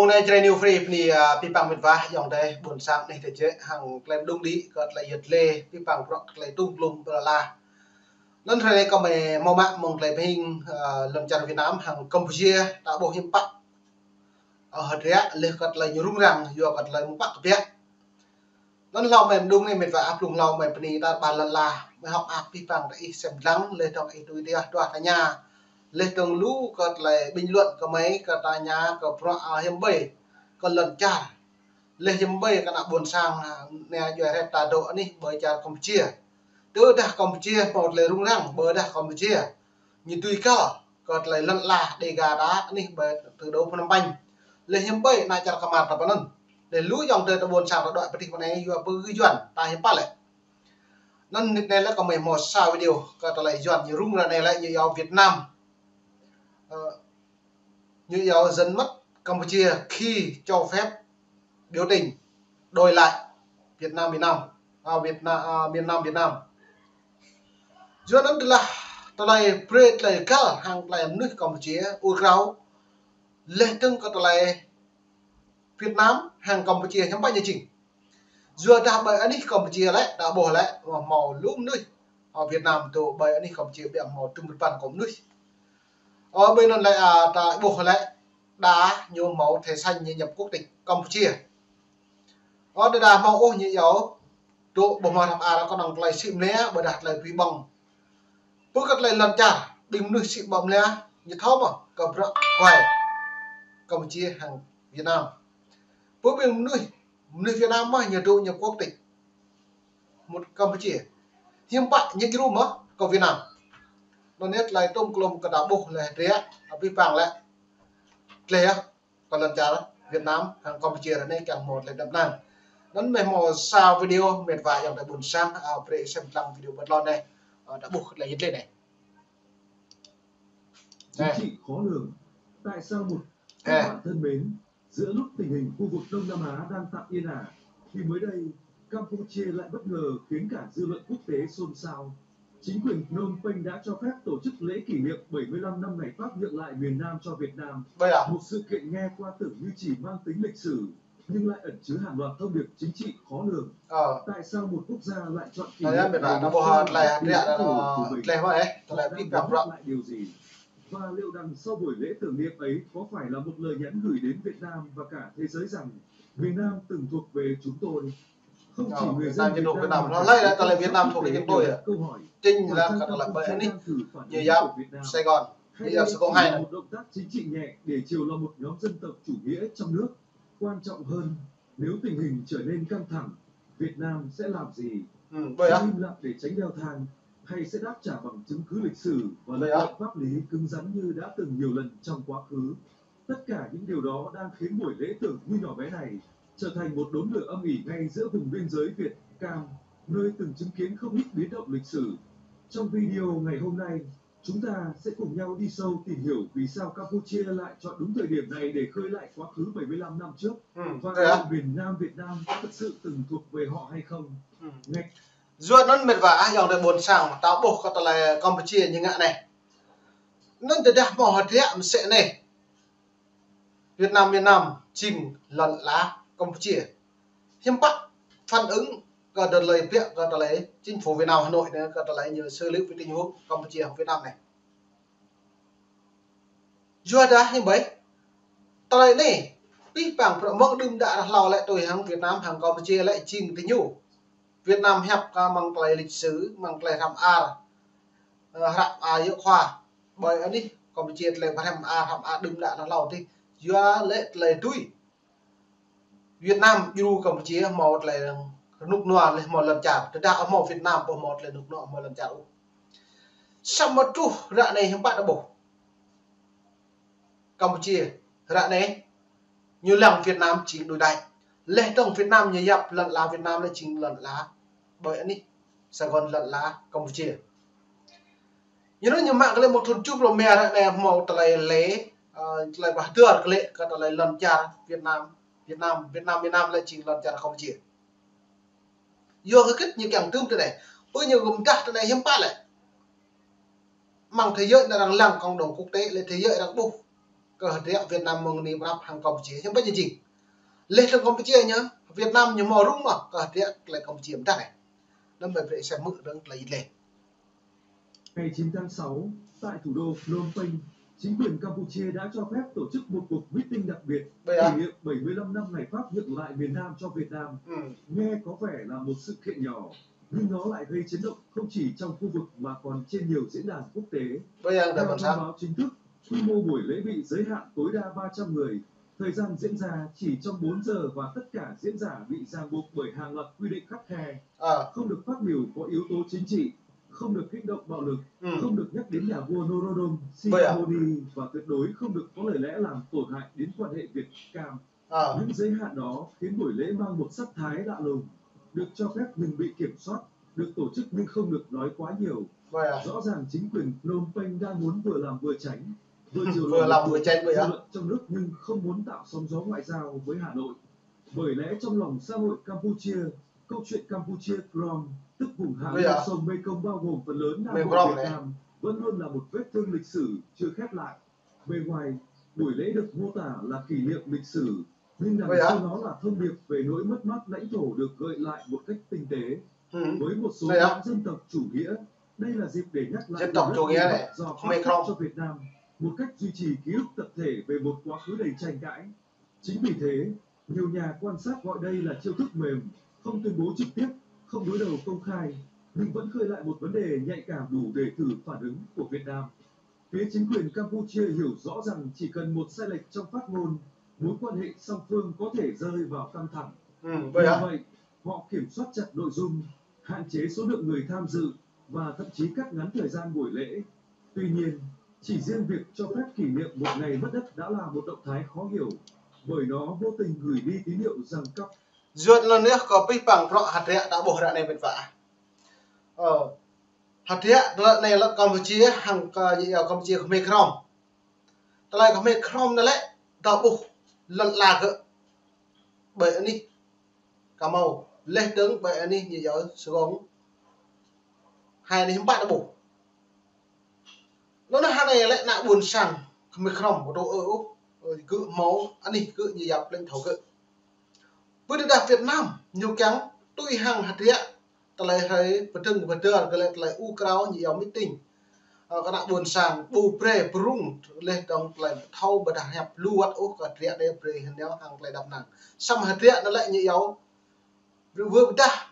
Mong này chơi new free ni pipang mit va dòng đây buồn sang này thì chế hàng làm đúng đi còn lại giật lê pipang rock lại tung lum la lần này có mày mong mạng mong lại hình lần chào Việt Nam hàng Campuchia đã bộ hiệp bắc ở hạt rẽ lên còn lại nhiều rung rằng vừa còn lại một bắc biết lần lâu mày đúng này mình phải áp dụng lâu mày đi ta bàn lần là mày học áp pipang để xem lắng lên trong ấy tôi đi đoạt ở nhà lên trong lũ còn lại bình luận có mấy cả tại nhà có pro hiểm bảy còn lần trả lên hiểm bảy cái nào buồn sang nè giờ hết ta độ đi bởi trả Campuchia từ đã Campuchia một lời rung răng bởi đã Campuchia như tùy có còn lại lần là để gà đá đi bởi từ đâu phân banh lên hiểm bảy này trả cầm mặt tập lần để lũ dòng đời ta buồn sang ta đợi bất kỳ này vừa bự chuẩn ta hiểm bắt lại nên này là có mấy một sao video còn lại chuẩn như rung ra này lại như ở Việt Nam như giáo dân mất Campuchia khi cho phép biểu tình đổi lại Việt Nam do đó là tại lại pre lại cả hàng lại nước Campuchia Ukraine lên từng có lại Việt Nam hàng Campuchia trong bao nhiêu trình do đã bởi anh Campuchia lại đã bỏ lại màu lúm nước ở Việt Nam tổ bởi anh Campuchia bị màu trung một của nước ở bên này tại bộ lại đá nhiều màu thẻ xanh như nhập quốc tịch Campuchia ở đây là màu ô như dấu độ bộ màu thảm đã có đồng lại xịm lẽ bởi đặt lại quý bằng bước cất lại lần trả đừng được xịm bầm lẽ như tháo mà cầm rộng quay Campuchia hàng Việt Nam bước bên nơi Việt Nam mà nhiều độ nhập quốc tịch một Campuchia hiếm bạn những cái room á có Việt Nam nó nhất lại trong club cả đảo bộ là rẻ vi phạm lại lẽ còn lần trả Việt Nam hàng Campuchia là nên càng một là đậm năng nên mình một sao video mệt vài dòng tại buồn sang để xem tăng video bật lon này đã buộc là hết lên này chính trị khó lường tại sao một các bạn thân mến giữa lúc tình hình khu vực Đông Nam Á đang tạm yên ả thì mới đây Campuchia lại bất ngờ khiến cả dư luận quốc tế xôn xao. Chính quyền Phnom Penh đã cho phép tổ chức lễ kỷ niệm 75 năm ngày Pháp nhượng lại miền Nam cho Việt Nam. Một sự kiện nghe qua tưởng như chỉ mang tính lịch sử, nhưng lại ẩn chứa hàng loạt thông điệp chính trị khó lường. Tại sao một quốc gia lại chọn kỷ niệm lại điều gì? Và liệu rằng sau buổi lễ tưởng niệm ấy có phải là một lời nhắn gửi đến Việt Nam và cả thế giới rằng miền Nam từng thuộc về chúng tôi? Không chỉ người dân Việt Nam nó lấy là Việt Nam thuộc về chúng tôi Trinh ra cả là bệ đi như giáo Sài Gòn như giáo Sài Gòn hay một động tác chính trị nhẹ để chiều lòng một nhóm dân tộc chủ nghĩa trong nước. Quan trọng hơn, nếu tình hình trở nên căng thẳng, Việt Nam sẽ làm gì? Im lặng để tránh leo thang hay sẽ đáp trả bằng chứng cứ lịch sử và lợi ích pháp lý cứng rắn như đã từng nhiều lần trong quá khứ? Tất cả những điều đó đang khiến buổi lễ tưởng như nhỏ bé này trở thành một đốm lửa âm ỉ ngay giữa vùng biên giới Việt Cam, nơi từng chứng kiến không ít biến động lịch sử. Trong video ngày hôm nay, chúng ta sẽ cùng nhau đi sâu tìm hiểu vì sao Campuchia lại chọn đúng thời điểm này để khơi lại quá khứ 75 năm trước và miền Nam Việt Nam có thực sự từng thuộc về họ hay không. Dua nó mệt vả dòng đời buồn sang táo bột có là Campuchia như ngạ này nên từ đây mỏ hạt rẽ sẽ này Việt Nam chìm lần lá Campuchia hiếm bắt phản ứng có đợt lời việc có lấy chính phủ Việt Nam Hà Nội có lấy nhiều sơ lược về tình huống Campuchia Việt Nam này dua đã như vậy tại này biết bằng mong đừng đã lò lại tôi hàng Việt Nam hàng Campuchia lại chìm tình nhủ Việt Nam hẹp mang lại lịch sử mang lại làm hiệu khoa bởi anh đi Campuchia lại bắt làm đừng đã lò thì dua lệ lại tuy Việt Nam yêu Campuchia một là nục nọ là một lần trả từ đã một Việt Nam một là nục nọ một lần trả sao mà chú rạ này không bạn đã bổ Campuchia rạ này như lòng Việt Nam chỉ đối đại lệ tổng Việt Nam như dập lần là Việt Nam là chính lần lá bởi anh đi Sài Gòn lần lá Campuchia như nó như mạng lên một thôn chúc là mẹ này một là lễ lại bảo tựa cái lễ cái là lần trả Việt Nam lại chính lần trả Campuchia do cái kết như càng tương tự này ôi nhiều gồm cả này hiếm bắt lại mang thế giới là đang làm cộng đồng quốc tế lên thế giới đang bù cơ địa Việt Nam mong ni bắp hàng Campuchia nhưng bây giờ gì lên trong Campuchia nhá Việt Nam nhưng mà rung mà cơ địa lại Campuchia ta này nên bởi vậy sẽ mượn được lấy lên. Ngày 9 tháng 6 tại thủ đô Phnom Penh, chính quyền Campuchia đã cho phép tổ chức một cuộc meeting đặc biệt kỷ niệm 75 năm ngày Pháp nhận lại miền Nam cho Việt Nam. Nghe có vẻ là một sự kiện nhỏ, nhưng nó lại gây chấn động không chỉ trong khu vực mà còn trên nhiều diễn đàn quốc tế. Theo thông báo chính thức, quy mô buổi lễ bị giới hạn tối đa 300 người. Thời gian diễn ra chỉ trong 4 giờ và tất cả diễn giả bị ràng buộc bởi hàng loạt quy định khắt khe. Không được phát biểu có yếu tố chính trị, không được kích động bạo lực, không được nhắc đến nhà vua Norodom Sihamoni và tuyệt đối không được có lời lẽ làm tổn hại đến quan hệ Việt Cam. Những giới hạn đó khiến buổi lễ mang một sắc thái lạ lùng, được cho phép nhưng bị kiểm soát, được tổ chức nhưng không được nói quá nhiều. Rõ ràng chính quyền Phnom Penh đang muốn vừa làm vừa tránh, vừa làm vừa tránh dư luận trong nước nhưng không muốn tạo sóng gió ngoại giao với Hà Nội. Bởi lẽ trong lòng xã hội Campuchia, câu chuyện Campuchia Krom, tức vùng hạ lưu sông Mekong bao gồm phần lớn Nam Bộ Việt Nam, vẫn luôn là một vết thương lịch sử chưa khép lại. Bề ngoài, buổi lễ được mô tả là kỷ niệm lịch sử, nhưng đằng sau nó là thông điệp về nỗi mất mát lãnh thổ được gợi lại một cách tinh tế. Với một số nhóm dân tộc chủ nghĩa, đây là dịp để nhắc lại do Pháp cho Việt Nam, một cách duy trì ký ức tập thể về một quá khứ đầy tranh cãi. Chính vì thế, nhiều nhà quan sát gọi đây là chiêu thức mềm, không tuyên bố trực tiếp, không đối đầu công khai, nhưng vẫn khơi lại một vấn đề nhạy cảm đủ để thử phản ứng của Việt Nam. Phía chính quyền Campuchia hiểu rõ rằng chỉ cần một sai lệch trong phát ngôn, mối quan hệ song phương có thể rơi vào căng thẳng. Vì vậy, họ kiểm soát chặt nội dung, hạn chế số lượng người tham dự và thậm chí cắt ngắn thời gian buổi lễ. Tuy nhiên, chỉ riêng việc cho phép kỷ niệm một ngày mất đất đã là một động thái khó hiểu, bởi nó vô tình gửi đi tín hiệu rằng cấp duyệt lần nữa có pi bằng rõ hạt rẻ đã bổ ra này bên vả hạt rẻ này là Campuchia hàng Campuchia của Mekong lại có Mekong đó lại đã bổ lần là cơ bởi anh đi cả màu lên đứng bởi anh đi như giờ sử dụng hai này bạn đã bổ nó là hai này lại nạ buồn sàng Mekong của độ ở cứ máu anh đi cứ như dọc lên thấu cự với đặc Việt Nam nhiều kém tôi hàng hạt rẻ ta lại thấy vật trưng cái lại Ukraine nhiều meeting các bạn buồn sàng bù pre prung lên đồng lại thâu bật hẹp luat cả rẻ đây pre hình đéo hàng lại đập nặng xong hạt rẻ nó lại nhiều vừa đa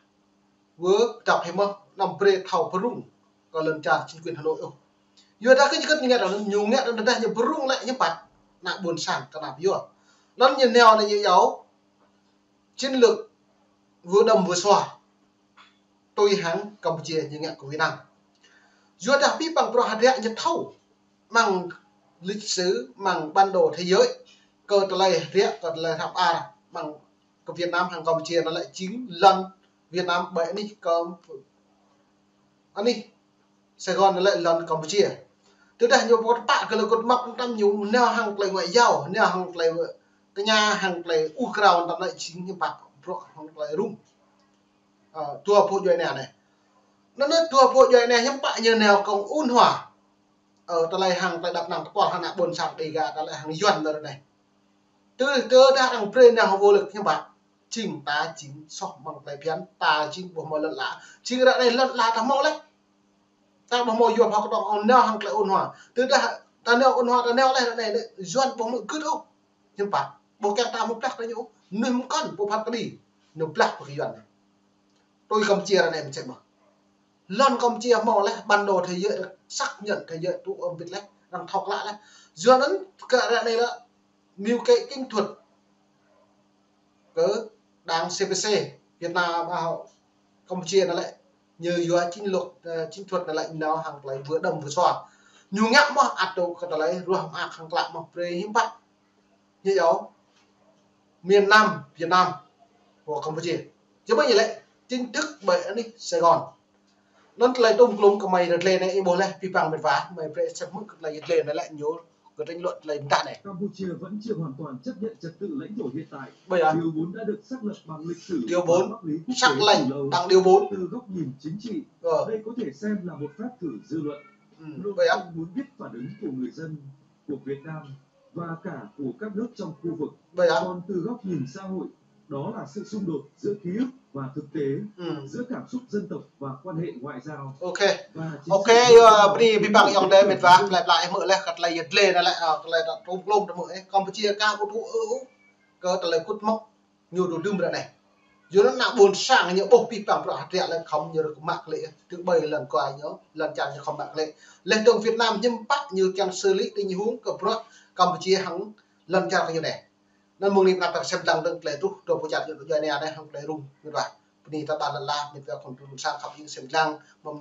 vừa đập hay mà nằm pre thâu prung còn lần trả chính quyền Hà Nội vừa đã cái như nghe là nhiều nghe nó đây nhiều prung lại như bạn nặng buồn sàng cả nạp vừa nó nhìn nèo này nhiều chiến lược vừa đầm vừa xòa tôi hàng Campuchia như nghe của Việt Nam dù đã biết bằng pro hạt rẻ nhật thâu bằng lịch sử bằng bản đồ thế giới cơ lại rẻ còn là thập a bằng của Việt Nam hàng Campuchia nó lại 9 lần Việt Nam bảy đi còn anh đi Sài Gòn nó lại lần Campuchia từ đây nhiều một bạn cái là con mọc năm nhiều neo hàng lại ngoại giao neo hàng lại cái nhà hàng lại Ukraine nó lại chính như bạc pro hàng lại rung tua phụ này nó tua phụ này nhưng bạn như nào còn un hỏa ở ta lại hàng tại đập nặng quả hàng nặng buồn sạc đầy gà ta lại hàng duẩn rồi này từ đã hàng pre nào vô lực nhưng bạn chỉnh ta chính sọc bằng lại phiến ta chính bộ mồi lợn lá chính ra này lợn lá ta mau lấy ta bộ mồi vừa học đó neo hàng lại un hỏa từ ta neo un hỏa ta neo này duẩn bộ mồi cứ đâu nhưng bạn bộ kẹt ta một plak đấy nhũ nêm con bộ phát cái đi nêm plak của cái duẩn này tôi cầm chia ra này mình xem mà lần cầm chia màu lại bản đồ thế giới xác nhận thế giới tụ ở Việt Nam đang thọc lại đấy duyên ấn cả này là nhiều cái kinh thuật cỡ đang CPC Việt Nam Campuchia nó lại như vừa chính thuật nó lại nào hàng lại vừa đầm vừa xòa nhiều nhắc mà ạt đâu cả lại rồi hàng lại mà về hiếm bạn như đó miền Nam Việt Nam của Campuchia chứ bây giờ lại chính thức bởi anh đi Sài Gòn nó lại tung lúng của mày được lên này bố này phi bằng biệt vá mày phải xem mức lại lên nó lại nhớ cái tranh luận lên tạ này Campuchia vẫn chưa hoàn toàn chấp nhận trật tự lãnh thổ hiện tại. Bây giờ Điều 4 đã được xác lập bằng lịch sử điều 4 sắc lệnh tặng điều 4 từ góc nhìn chính trị. Đây có thể xem là một phép thử dư luận. Luôn không muốn biết phản ứng của người dân của Việt Nam và cả của các nước trong khu vực. Vậy à? Còn từ góc nhìn xã hội, đó là sự xung đột giữa ký ức và thực tế, giữa cảm xúc dân tộc và quan hệ ngoại giao. Ok. Và Ok, beri bipang yang deh medva lại mở lại khát lại giật lên lại lại trôm lôm được mở Campuchia cao một thủ cơ tại lại cút mốc nhiều đồ đương bữa này. Dù nó nặng buồn sang những bốc bipang bữa hạt lại không như được mạc lệ thứ 7 lần qua nhớ lần chăn như không mạc lệ. Lên tường Việt Nam nhưng bắt như can xử lý đi như huống cờ bữa Campuchia hắn lần chăn như này. Nên mừng niệm nạp xem đăng đừng lệ rút đồ của chặt những đồ này này không lệ rung như vậy. Bini ta bàn là mình về còn sang khắp những xem đăng mong